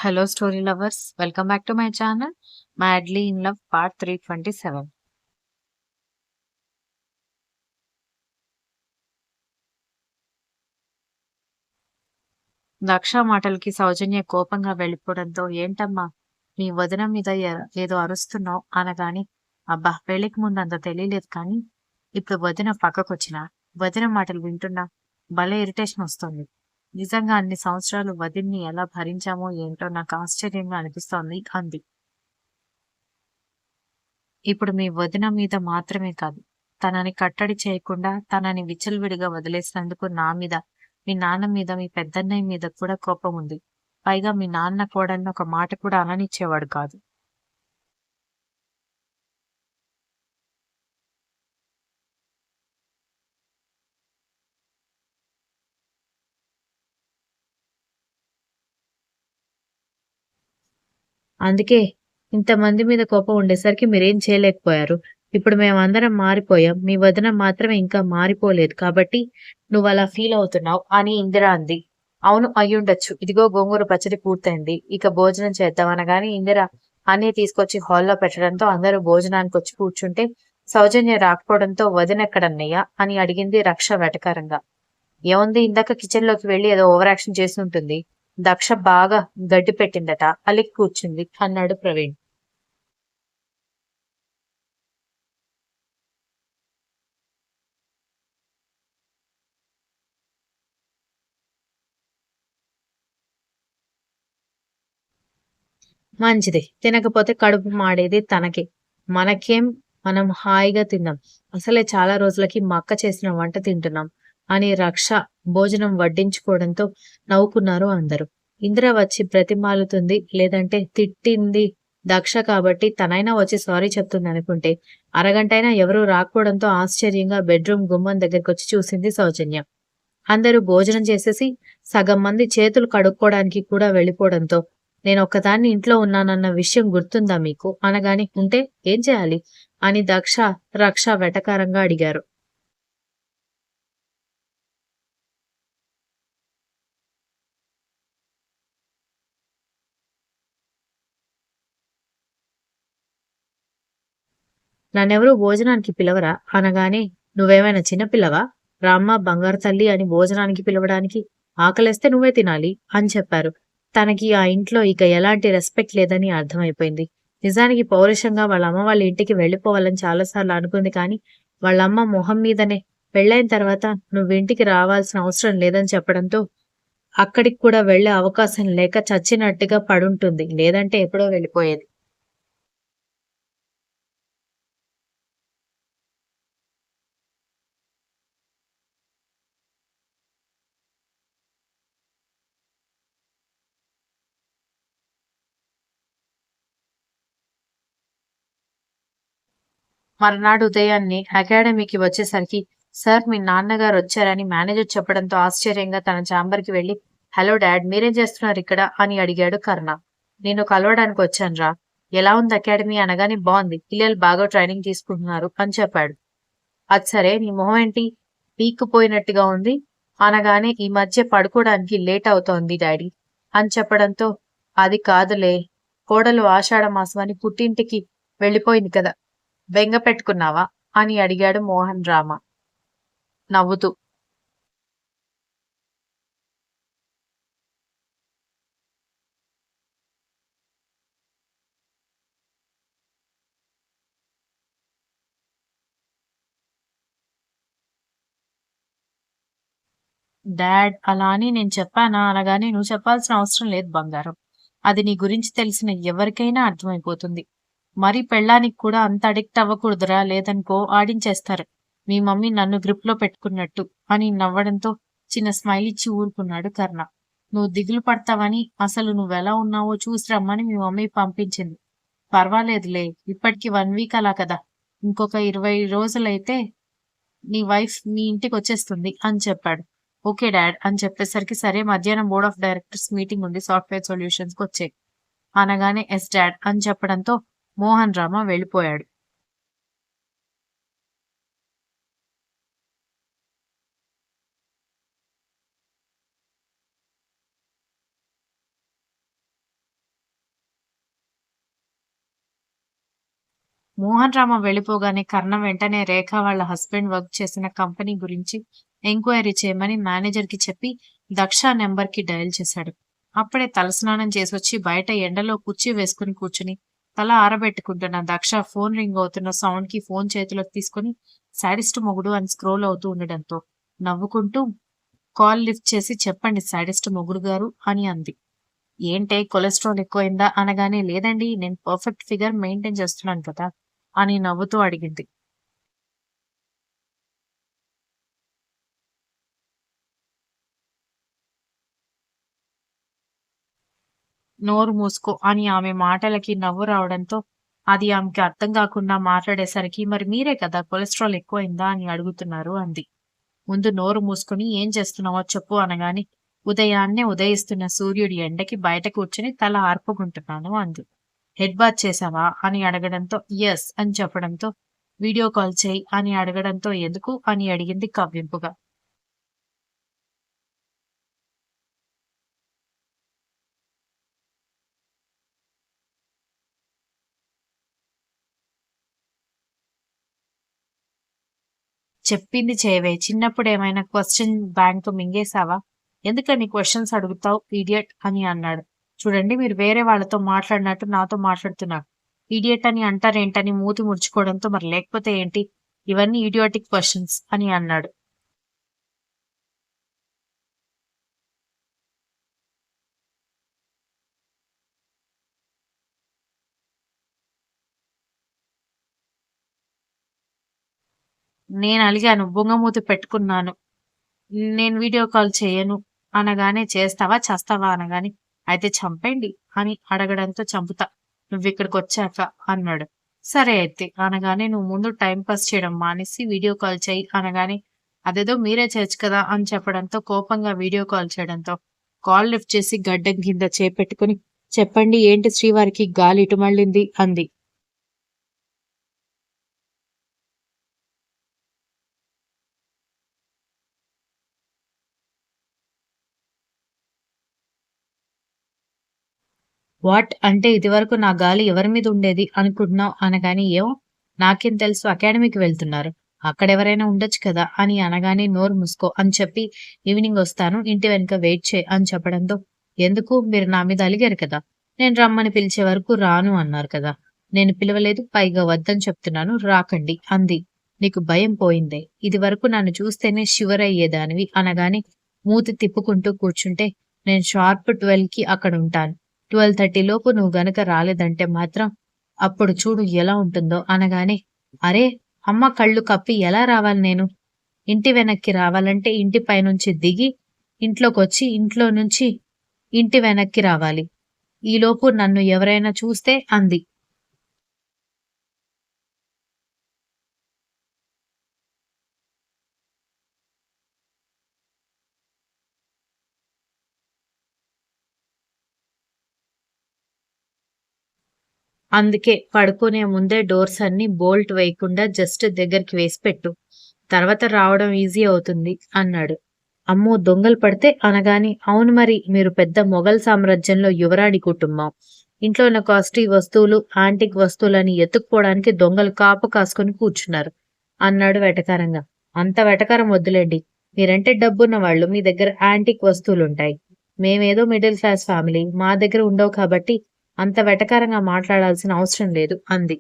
Hello, story lovers. Welcome back to my channel, Madly in Love, part 327. Daksha మాటలకి సౌజన్య కోపంగా వెళ్ళిపోవడంతో, ఏంటమ్మా నీ వదిన మీద ఏదో అరుస్తున్నావు అనగాని, అబ్బా పెళ్లికి ముందు అంత తెలియలేదు కానీ ఇప్పుడు వదిన పక్కకొచ్చిన వదిన మాటలు వింటున్నా భలే ఇరిటేషన్ వస్తుంది. నిజంగా అన్ని సంవత్సరాలు వదిన్ని ఎలా భరించామో ఏంటో నాకు ఆశ్చర్యంగా అనిపిస్తోంది అంది. ఇప్పుడు మీ వదిన మీద మాత్రమే కాదు, తనని కట్టడి చేయకుండా తనని విచ్చలవిడిగా వదిలేసినందుకు నా మీద, మీ నాన్న మీద, మీ పెద్దన్నయ్య మీద కూడా కోపం ఉంది. పైగా మీ నాన్న కోడల్ని ఒక మాట కూడా అననిచ్చేవాడు కాదు. అందుకే ఇంతమంది మీద కోపం ఉండేసరికి మీరేం చేయలేకపోయారు. ఇప్పుడు మేమందరం మారిపోయాం. మీ వదిన మాత్రమే ఇంకా మారిపోలేదు కాబట్టి నువ్వలా ఫీల్ అవుతున్నావు అని ఇందిర అంది. అవును, అయ్యుండొచ్చు. ఇదిగో గోంగూర పచ్చడి పూర్తయింది. ఇక భోజనం చేద్దాం అనగానే ఇందిర అన్నీ తీసుకొచ్చి హాల్లో పెట్టడంతో అందరూ భోజనానికి వచ్చి కూర్చుంటే సౌజన్య రాకపోవడంతో వదినెక్కడన్నయ్య అని అడిగింది రక్ష వెటకారంగా. ఏముంది, ఇందాక కిచెన్ లోకి వెళ్లి ఏదో ఓవర్ యాక్షన్ చేసి ఉంటుంది. దక్ష బాగా గడ్డి పెట్టిందట, అలిగి కూర్చుంది అన్నాడు ప్రవీణ్. మంచిది, తినకపోతే కడుపు మాడేది తనకి, మనకేం, మనం హాయిగా తిందాం. అసలే చాలా రోజులకి మా అక్క చేసిన వంట తింటున్నాం అని రక్ష భోజనం వడ్డించుకోవడంతో నవ్వుకున్నారు అందరూ. ఇందిర వచ్చి బ్రతిమాలుతుంది, లేదంటే తిట్టింది దక్ష కాబట్టి తనైనా వచ్చి సారీ చెప్తుంది అనుకుంటే అరగంటైనా ఎవరూ రాకపోవడంతో ఆశ్చర్యంగా బెడ్రూమ్ గుమ్మం దగ్గరికి చూసింది సౌజన్య. అందరూ భోజనం చేసేసి సగం మంది చేతులు కడుక్కోవడానికి కూడా వెళ్ళిపోవడంతో, నేనొక్కదాన్ని ఇంట్లో ఉన్నానన్న విషయం గుర్తుందా మీకు అనగాని, ఉంటే ఏం చేయాలి అని దక్ష రక్ష వెటకారంగా అడిగారు. నన్నెవరూ భోజనానికి పిలవరా అనగానే, నువ్వేమైనా చిన్నపిల్లవా, రామ్మ బంగారు తల్లి అని భోజనానికి పిలవడానికి, ఆకలేస్తే నువ్వే తినాలి అని చెప్పారు. తనకి ఆ ఇంట్లో ఇక ఎలాంటి రెస్పెక్ట్ లేదని అర్థమైపోయింది. నిజానికి పౌరుషంగా వాళ్ళ అమ్మ వాళ్ళ ఇంటికి వెళ్ళిపోవాలని చాలాసార్లు అనుకుంది కానీ వాళ్ళమ్మ మొహం మీదనే పెళ్ళైన తర్వాత నువ్వు ఇంటికి రావాల్సిన అవసరం లేదని చెప్పడంతో అక్కడికి కూడా వెళ్లే అవకాశం లేక చచ్చినట్టుగా పడుంటుంది, లేదంటే ఎప్పుడో వెళ్ళిపోయేది. మర్నాడు ఉదయాన్నే అకాడమీకి వచ్చేసరికి సార్ మీ నాన్నగారు వచ్చారని మేనేజర్ చెప్పడంతో ఆశ్చర్యంగా తన ఛాంబర్కి వెళ్లి, హలో డాడ్, మీరేం చేస్తున్నారు ఇక్కడ అని అడిగాడు కర్ణ. నేను కలవడానికి వచ్చానురా. ఎలా ఉంది అకాడమీ అనగానే, బాగుంది, పిల్లలు బాగా ట్రైనింగ్ తీసుకుంటున్నారు అని చెప్పాడు. అది సరే, నీ మొహం ఏంటి పీక్కుపోయినట్టుగా ఉంది అనగానే, ఈ మధ్య పడుకోవడానికి లేట్ అవుతోంది డాడీ అని చెప్పడంతో, అది కాదులే, కోడలు ఆషాఢ మాసం అని పుట్టింటికి వెళ్ళిపోయింది కదా, బెంగ పెట్టుకున్నావా అని అడిగాడు మోహన్ రామ నవ్వుతూ. డాడ్ అలా అని నేను చెప్పానా అనగానే, నువ్వు చెప్పాల్సిన అవసరం లేదు బంగారం. అది నీ గురించి తెలిసిన ఎవరికైనా అర్థమైపోతుంది. మరి పెళ్ళానికి కూడా అంత అడిక్ట్ అవ్వకూడదురా, లేదనుకో ఆడించేస్తారు, మీ మమ్మీ నన్ను గ్రిప్ లో పెట్టుకున్నట్టు అని నవ్వడంతో చిన్న స్మైల్ ఇచ్చి ఊరుకున్నాడు కర్ణ. నువ్వు దిగులు పడతావని, అసలు నువ్వెలా ఉన్నావో చూసి రమ్మని మీ మమ్మీ పంపించింది. పర్వాలేదులే, ఇప్పటికి 1 వీక్ అలా కదా, ఇంకొక 20 రోజులైతే నీ వైఫ్ మీ ఇంటికి వచ్చేస్తుంది అని చెప్పాడు. ఓకే డాడ్ అని చెప్పేసరికి, సరే మధ్యాహ్నం బోర్డ్ ఆఫ్ డైరెక్టర్స్ మీటింగ్ ఉంది, సాఫ్ట్వేర్ సొల్యూషన్స్ కి వచ్చే అనగానే, ఎస్ డాడ్ అని చెప్పడంతో మోహన్ రామ వెళ్ళిపోయాడు. మోహన్ రామ వెళ్ళిపోగానే కర్ణ వెంటనే రేఖ వాళ్ళ హస్బెండ్ వర్క్ చేసిన కంపెనీ గురించి ఎంక్వైరీ చేయమని మేనేజర్కి చెప్పి దక్ష నెంబర్కి డయల్ చేశాడు. అప్పుడే తలస్నానం చేసొచ్చి బయట ఎండలో కుర్చీ వేసుకుని కూర్చుని తల ఆరబెట్టుకుంటున్న దక్ష ఫోన్ రింగ్ అవుతున్న సౌండ్ కి ఫోన్ చేతిలోకి తీసుకుని సాడిస్ట్ మొగుడు అని స్క్రోల్ అవుతూ ఉండడంతో నవ్వుకుంటూ కాల్ లిఫ్ట్ చేసి చెప్పండి సాడిస్ట్ మొగుడు గారు అని అంది. ఏంటే కొలెస్ట్రాల్ ఎక్కువైందా అనగానే లేదండి నేను పర్ఫెక్ట్ ఫిగర్ మెయింటైన్ చేస్తున్నాను కదా అని నవ్వుతూ అడిగింది. నోరు మూసుకో అని ఆమె మాటలకి నవ్వు రావడంతో అది ఆమెకి అర్థం కాకుండా మాట్లాడేసరికి మరి మీరే కదా కొలెస్ట్రాల్ ఎక్కువైందా అని అడుగుతున్నారు అంది. ముందు నోరు మూసుకుని ఏం చేస్తున్నావో చెప్పు అనగాని ఉదయాన్నే ఉదయిస్తున్న సూర్యుడి ఎండకి బయట కూర్చుని తల ఆర్పుకుంటున్నాను అంది. హెడ్ బాత్ చేసావా అని అడగడంతో ఎస్ అని చెప్పడంతో వీడియో కాల్ చేయి అని అడగడంతో ఎందుకు అని అడిగింది కవ్వింపుగా. చెప్పింది చేయవే చిన్నప్పుడు ఏమైనా క్వశ్చన్ బ్యాంక్ మింగేశావా ఎందుకని క్వశ్చన్స్ అడుగుతావు ఇడియట్ అని అన్నాడు. చూడండి మీరు వేరే వాళ్ళతో మాట్లాడినట్టు నాతో మాట్లాడుతున్నారు. ఇడియట్ అని అంటారేంటని మూతి ముడుచుకోవడంతో మరి లేకపోతే ఏంటి ఇవన్నీ ఇడియోటిక్ క్వశ్చన్స్ అని అన్నాడు. నేను అలిగాను బుంగమూతి పెట్టుకున్నాను. నేను వీడియో కాల్ చేయను అనగానే చేస్తావా చస్తావా అనగాని అయితే చంపేయండి అని అడగడంతో చంపుతా నువ్విక్కడికొచ్చాక అన్నాడు. సరే అయితే అనగానే నువ్వు ముందు టైం పాస్ చేయడం మానేసి వీడియో కాల్ చేయి అనగానే అదేదో మీరే చేయొచ్చు కదా అని చెప్పడంతో కోపంగా వీడియో కాల్ చేయడంతో కాల్ లిఫ్ట్ చేసి గడ్డం కింద చేపెట్టుకుని చెప్పండి ఏంటి శ్రీవారికి గాలి ఇటు మళ్ళింది అంది. వాట్ అంటే ఇదివరకు నా గాలి ఎవరి మీద ఉండేది అనుకుంటున్నావు అనగానే ఏమో నాకేం తెలుసు అకాడమీకి వెళ్తున్నారు అక్కడెవరైనా ఉండొచ్చు కదా అని అనగానే నోరు మూసుకో అని చెప్పి ఈవినింగ్ వస్తాను ఇంటి వెనుక వెయిట్ చేయి అని చెప్పడంతో ఎందుకు మీరు నా మీద అలిగారు కదా నేను రమ్మని పిలిచే వరకు రాను అన్నారు కదా నేను పిలవలేదు పైగా వద్దని చెప్తున్నాను రాకండి అంది. నీకు భయం పోయిందే ఇది వరకు నన్ను చూస్తేనే షివర్ అయ్యేదానివి అనగానే మూతి తిప్పుకుంటూ కూర్చుంటే నేను షార్ప్ 12కి అక్కడ ఉంటాను 12:30 లోపు నువ్వు గనక రాలేదంటే మాత్రం అప్పుడు చూడు ఎలా ఉంటుందో అనగానే అరే అమ్మ కళ్ళు కప్పి ఎలా రావాలి నేను ఇంటి వెనక్కి రావాలంటే ఇంటి పైనుంచి దిగి ఇంట్లోకొచ్చి ఇంట్లో నుంచి ఇంటి వెనక్కి రావాలి ఈలోపు నన్ను ఎవరైనా చూస్తే అంది. అందుకే పడుకునే ముందే డోర్స్ అన్ని బోల్ట్ వేయకుండా జస్ట్ దగ్గరికి వేసి పెట్టు తర్వాత రావడం ఈజీ అవుతుంది అన్నాడు. అమ్మో దొంగలు పడితే అనగాని అవును మరి మీరు పెద్ద మొఘల్ సామ్రాజ్యంలో యువరాణి కుటుంబం ఇంట్లో ఉన్న కాస్ట్లీ వస్తువులు యాంటిక్ వస్తువులని ఎత్తుకుపోవడానికి దొంగలు కాపు కాసుకొని కూర్చున్నారు అన్నాడు వెటకారంగా. అంత వెటకారం వద్దులేండి మీరంటే డబ్బున్న వాళ్ళు మీ దగ్గర యాంటిక్ వస్తువులుంటాయి మేమేదో మిడిల్ క్లాస్ ఫ్యామిలీ మా దగ్గర ఉండవు కాబట్టి అంత వెటకారంగా మాట్లాడాల్సిన అవసరం లేదు అంది.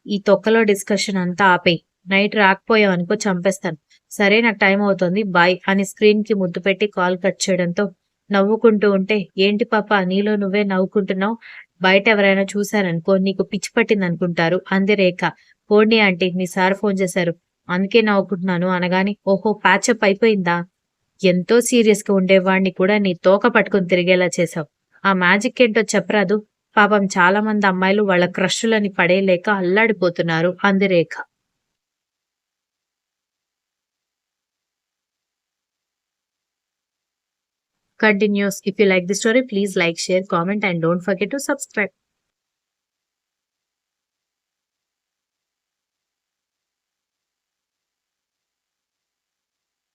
ఈ తొక్కలో డిస్కషన్ అంతా ఆపేయ్ నైట్ రాకపోయావనుకో చంపేస్తాను సరే నాకు టైం అవుతోంది బాయ్ అని స్క్రీన్ కి ముద్దు పెట్టి కాల్ కట్ చేయడంతో నవ్వుకుంటూ ఉంటే ఏంటి పాప నీలో నువ్వే నవ్వుకుంటున్నావు బయట ఎవరైనా చూశారనుకో నీకు పిచ్చి పట్టింది అనుకుంటారు అంది రేఖ. పోండి ఆంటీ మీ సార్ ఫోన్ చేశారు అందుకే నవ్వుకుంటున్నాను అనగాని ఓహో ప్యాచప్ అయిపోయిందా ఎంతో సీరియస్ గా ఉండేవాణ్ణి కూడా నీ తోక పట్టుకుని తిరిగేలా చేశావు ఆ మ్యాజిక్ ఏంటో చెప్పరాదు పాపం చాలా మంది అమ్మాయిలు వాళ్ళ క్రష్లని పడేయలేక అల్లాడిపోతున్నారు అంది రేఖ. Continues. If you like the story, please like, share, comment, and don't forget to subscribe.